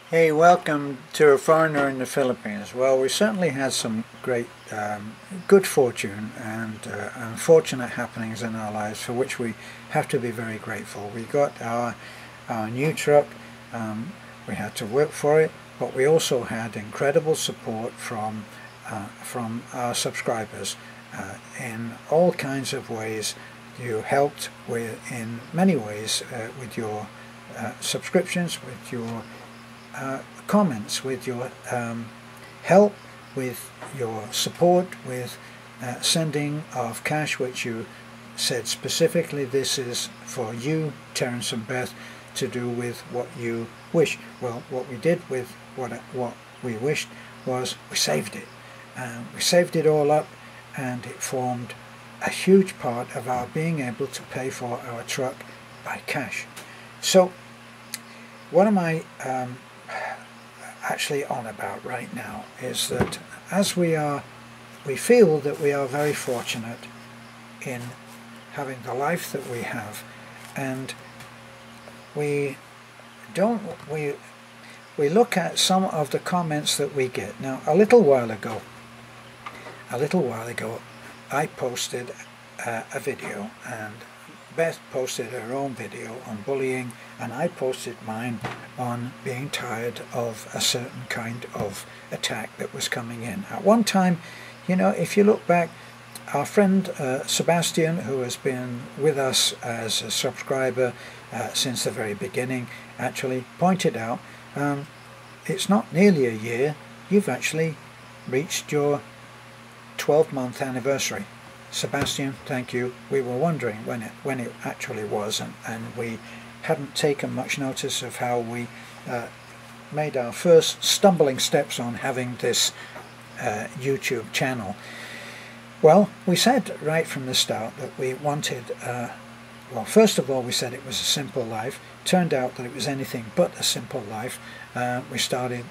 Hey, welcome to A Foreigner in the Philippines. Well, we certainly had some great, good fortune and unfortunate happenings in our lives for which we have to be very grateful. We got our new truck, we had to work for it, but we also had incredible support from our subscribers in all kinds of ways. You helped in many ways with your subscriptions, with your comments, with your help, with your support, with sending of cash, which you said specifically this is for you, Terence and Beth, to do with what you wish. Well, what we did with what we wished was we saved it. We saved it all up, and it formed a huge part of our being able to pay for our truck by cash. So what am I actually on about right now is that as we feel that we are very fortunate in having the life that we have, and we look at some of the comments that we get. Now, a little while ago I posted a video, and Beth posted her own video on bullying, and I posted mine on being tired of a certain kind of attack that was coming in. At one time, you know, if you look back, our friend Sebastian, who has been with us as a subscriber since the very beginning, actually pointed out it's not nearly a year, you've actually reached your 12-month anniversary. Sebastian, thank you. We were wondering when it actually was, and we hadn't taken much notice of how we made our first stumbling steps on having this YouTube channel. Well, we said right from the start that we wanted, well, first of all we said it was a simple life. Turned out that it was anything but a simple life. We started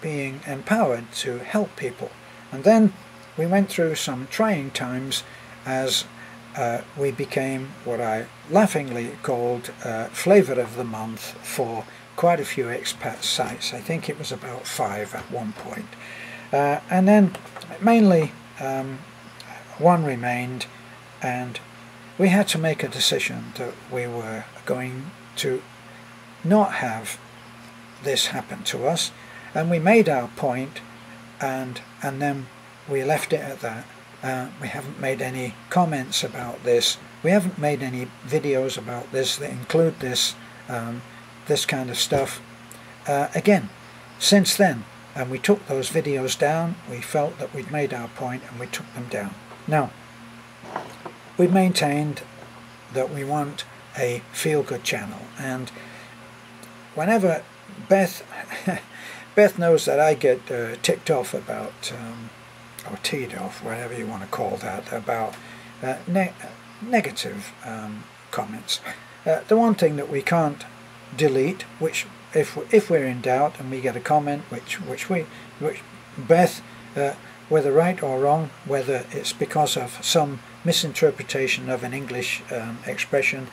being empowered to help people, and then we went through some trying times as we became what I laughingly called flavor of the month for quite a few expat sites. I think it was about 5 at one point. And then mainly one remained, and we had to make a decision that we were going to not have this happen to us, and we made our point, and then we left it at that. We haven't made any comments about this. We haven't made any videos about this that include this this kind of stuff again since then. And we took those videos down. We felt that we'd made our point, and we took them down. Now, we've maintained that we want a feel-good channel, and whenever Beth knows that I get ticked off about or teed off, whatever you want to call that, about negative comments. The one thing that we can't delete, which if we're in doubt and we get a comment which Beth, whether right or wrong, whether it's because of some misinterpretation of an English expression,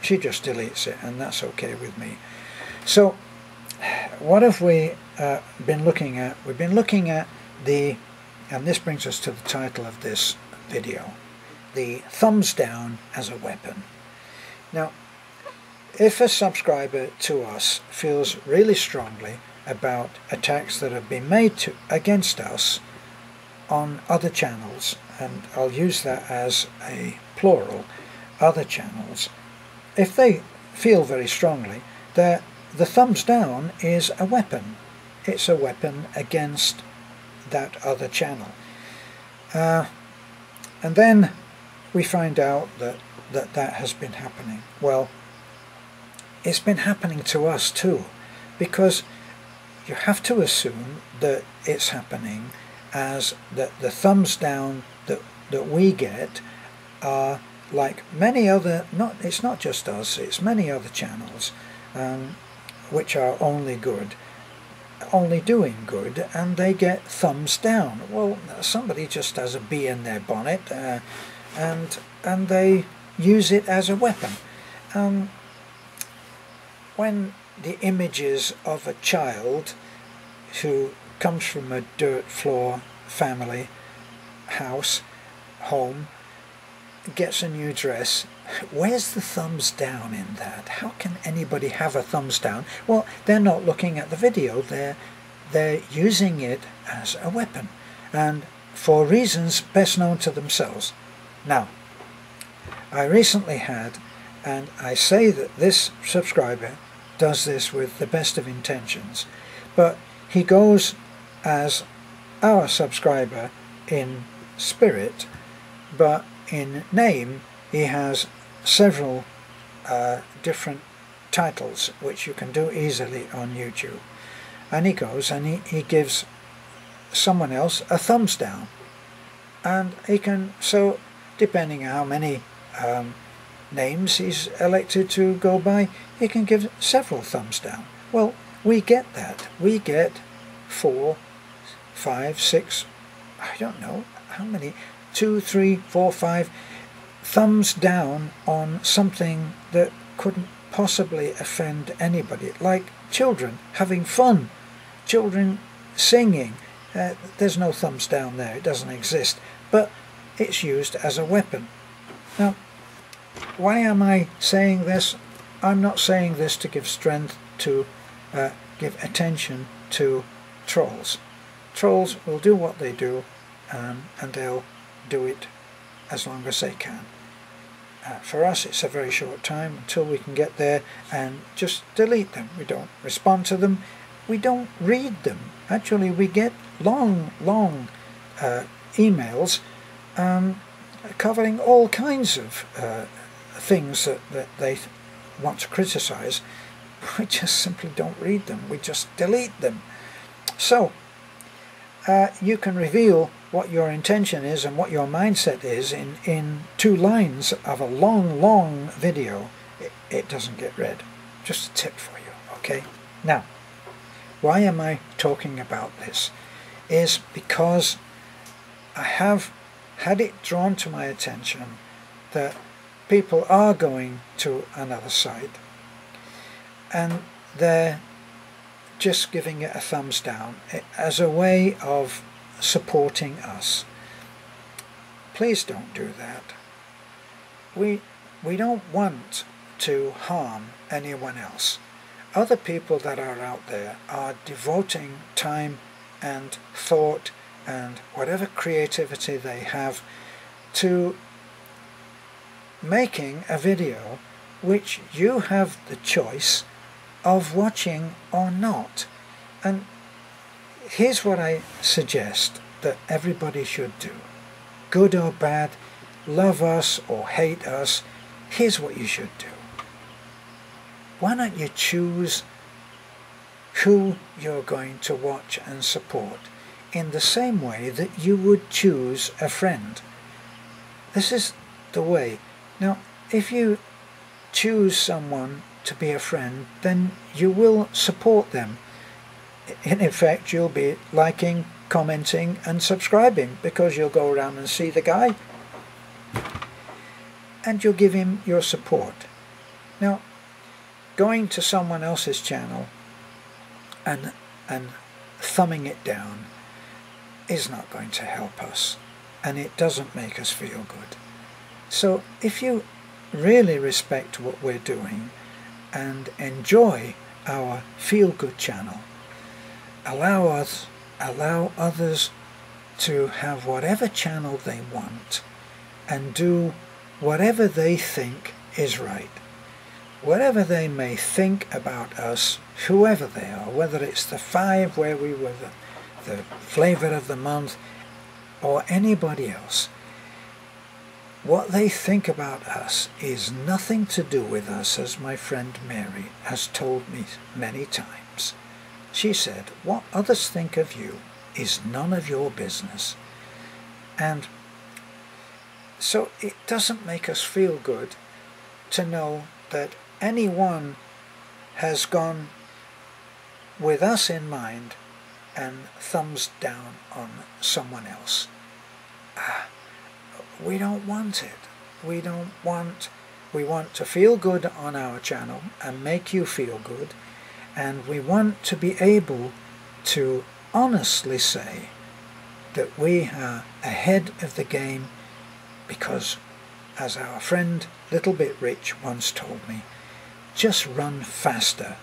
she just deletes it, and that's okay with me. So what have we been looking at? We've been looking at and this brings us to the title of this video, the thumbs down as a weapon. Now, if a subscriber to us feels really strongly about attacks that have been made against us on other channels, and I'll use that as a plural, other channels, if they feel very strongly that the thumbs down is a weapon, it's a weapon against that other channel. And then we find out that has been happening. Well, it's been happening to us too, because you have to assume that it's happening as that the thumbs down that we get are like many other, it's not just us, it's many other channels which are only good, only doing good, and they get thumbs down. Well, somebody just has a bee in their bonnet and they use it as a weapon. When the images of a child who comes from a dirt floor family, house, home, gets a new dress. Where's the thumbs down in that? How can anybody have a thumbs down? Well, they're not looking at the video, they're using it as a weapon, and for reasons best known to themselves. Now, I recently had, and I say that this subscriber does this with the best of intentions, but he goes as our subscriber in spirit, but in name he has several different titles which you can do easily on YouTube. And he goes and he gives someone else a thumbs down, and he can, so depending on how many names he's elected to go by, he can give several thumbs down. Well, we get that. We get 4, 5, 6, I don't know how many, 2, 3, 4, 5 thumbs down on something that couldn't possibly offend anybody, like children having fun, children singing. There's no thumbs down there, it doesn't exist, but it's used as a weapon. Now, why am I saying this? I'm not saying this to give strength, to give attention to trolls. Trolls will do what they do, and they'll do it as long as they can. For us, it's a very short time until we can get there and just delete them. We don't respond to them. We don't read them. Actually, we get long emails covering all kinds of things that they want to criticize. We just simply don't read them. We just delete them. So, you can reveal what your intention is and what your mindset is in 2 lines of a long video. It doesn't get read. Just a tip for you, okay? Now, why am I talking about this? Is because I have had it drawn to my attention that people are going to another site and they're just giving it a thumbs down as a way of supporting us. Please don't do that. We don't want to harm anyone else. Other people that are out there are devoting time and thought and whatever creativity they have to making a video which you have the choice of watching or not. And here's what I suggest that everybody should do. Good or bad, love us or hate us, here's what you should do. Why don't you choose who you're going to watch and support in the same way that you would choose a friend? This is the way. Now, if you choose someone to be a friend, then you will support them. In effect, you'll be liking, commenting and subscribing, because you'll go around and see the guy and you'll give him your support. Now, going to someone else's channel and thumbing it down is not going to help us, and it doesn't make us feel good. So if you really respect what we're doing and enjoy our feel-good channel, allow others to have whatever channel they want and do whatever they think is right. Whatever they may think about us, whoever they are, whether it's the 5 where we were the flavor of the month, or anybody else, what they think about us is nothing to do with us, as my friend Mary has told me many times. She said, what others think of you is none of your business. And so it doesn't make us feel good to know that anyone has gone with us in mind and thumbs down on someone else. We don't want it. We want to feel good on our channel and make you feel good, And we want to be able to honestly say that we are ahead of the game because, as our friend Little Bit Rich once told me, just run faster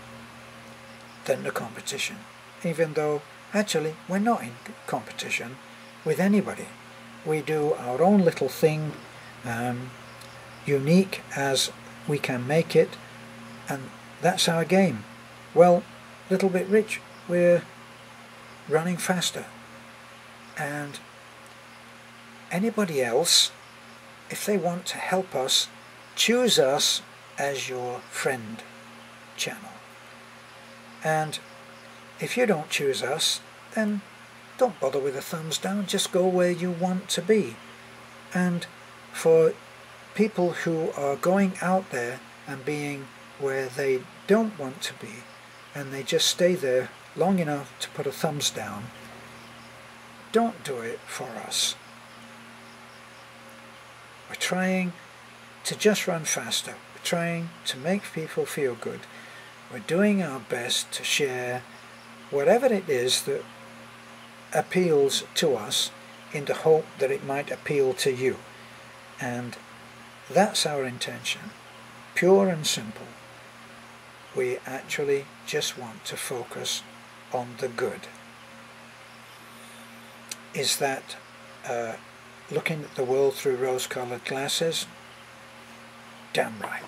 than the competition, even though actually we're not in competition with anybody. We do our own little thing, unique as we can make it, and that's our game. Well, Little Bit Rich, we're running faster, and anybody else, if they want to help us, choose us as your friend channel. And if you don't choose us, then don't bother with a thumbs down, just go where you want to be. And for people who are going out there and being where they don't want to be, and they just stay there long enough to put a thumbs down, don't do it for us. We're trying to just run faster. We're trying to make people feel good. We're doing our best to share whatever it is that appeals to us in the hope that it might appeal to you. And that's our intention, pure and simple. We actually just want to focus on the good. Is that looking at the world through rose-colored glasses? Damn right.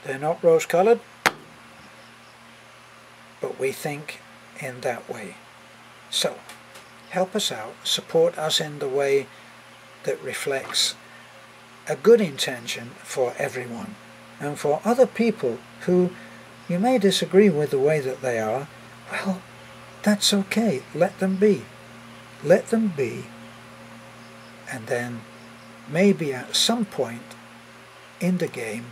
They're not rose-colored, but we think in that way. So, help us out, support us in the way that reflects a good intention for everyone. And for other people who you may disagree with the way that they are, well, that's okay. Let them be. Let them be. And then maybe at some point in the game,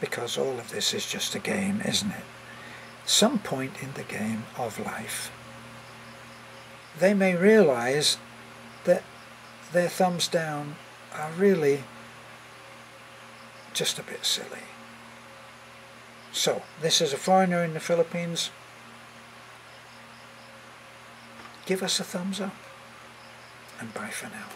because all of this is just a game, isn't it? Some point in the game of life, they may realize that their thumbs down are really just a bit silly. So, this is a foreigner in the Philippines. Give us a thumbs up, and bye for now.